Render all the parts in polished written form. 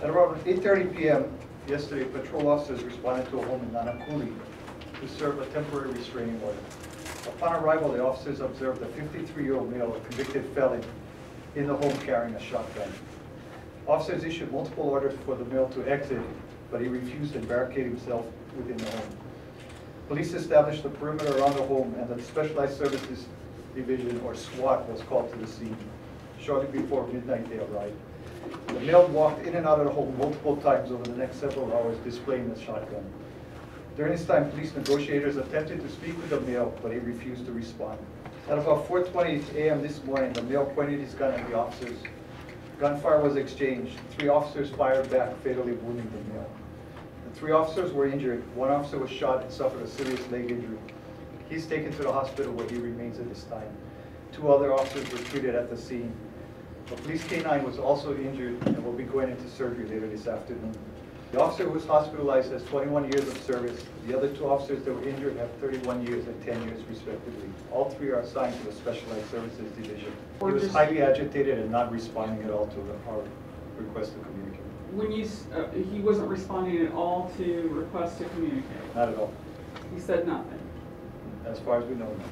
At around 8:30 p.m. yesterday, patrol officers responded to a home in Nanakuli to serve a temporary restraining order. Upon arrival, the officers observed a 53-year-old male, a convicted felon, in the home carrying a shotgun. Officers issued multiple orders for the male to exit, but he refused and barricaded himself within the home. Police established the perimeter around the home, and the Specialized Services Division, or SWAT, was called to the scene. Shortly before midnight, they arrived. The male walked in and out of the home multiple times over the next several hours, displaying the shotgun. During this time, police negotiators attempted to speak with the male, but he refused to respond. At about 4:20 a.m. this morning, the male pointed his gun at the officers. Gunfire was exchanged. 3 officers fired back, fatally wounding the male. The 3 officers were injured. 1 officer was shot and suffered a serious leg injury. He's taken to the hospital where he remains at this time. 2 other officers were treated at the scene. A police canine was also injured and will be going into surgery later this afternoon. The officer who was hospitalized has 21 years of service. The other 2 officers that were injured have 31 years and 10 years respectively. All 3 are assigned to the Specialized Services Division. He was highly agitated and not responding at all to our request to communicate. When you, he wasn't responding at all to requests to communicate? Not at all. He said nothing? As far as we know, no.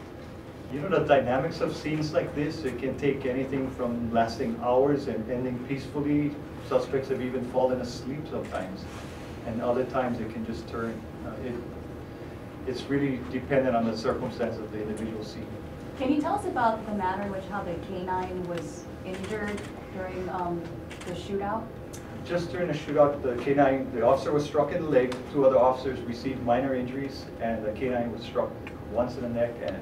You know, the dynamics of scenes like this, it can take anything from lasting hours and ending peacefully. Suspects have even fallen asleep sometimes, and other times it can just turn. It's really dependent on the circumstance of the individual scene. Can you tell us about the manner in which how the canine was injured during the shootout? Just during the shootout, the officer was struck in the leg. 2 other officers received minor injuries, and the canine was struck once in the neck, and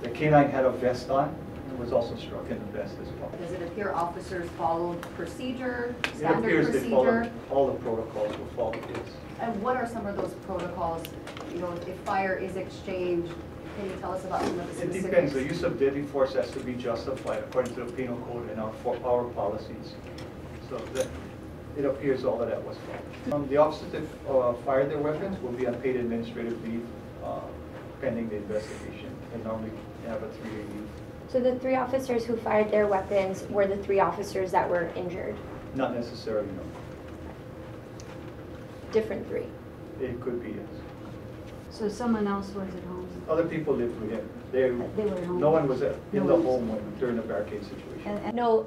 the canine had a vest on. It was also struck in the vest as well. Does it appear officers followed procedure, It standard appears procedure? they followed all the protocols were followed, yes. And what are some of those protocols? You know, if fire is exchanged, can you tell us about some of the specifics? It depends. The use of deadly force has to be justified according to the penal code and our policies. So that it appears all of that was followed. The officers that fired their weapons will be on paid administrative leave pending the investigation. They normally have a 3-day leave. So the 3 officers who fired their weapons were the 3 officers that were injured? Not necessarily, no. Different 3? It could be, yes. So someone else was at home? Other people lived with him. They were at home? No one was in the home during the barricade situation. No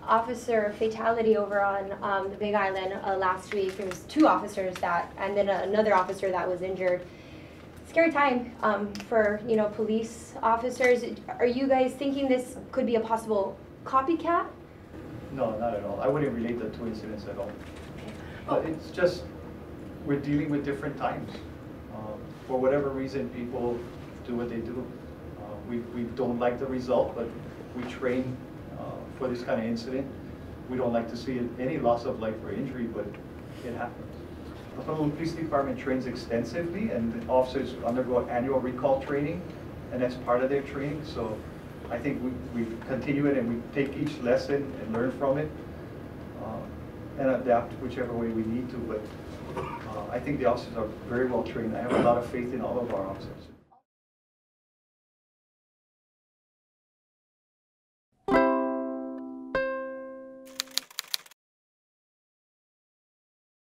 officer fatality over on the Big Island last week. There was 2 officers and then another officer that was injured. Scary time for police officers. Are you guys thinking this could be a possible copycat? No, not at all. I wouldn't relate the 2 incidents at all. But it's just we're dealing with different times. For whatever reason, people do what they do. We don't like the result, but we train for this kind of incident. We don't like to see any loss of life or injury, but it happens. The Honolulu Police Department trains extensively, and the officers undergo annual recall training, and that's part of their training. So I think we continue it, and we take each lesson and learn from it, and adapt whichever way we need to. But I think the officers are very well trained. I have a lot of faith in all of our officers.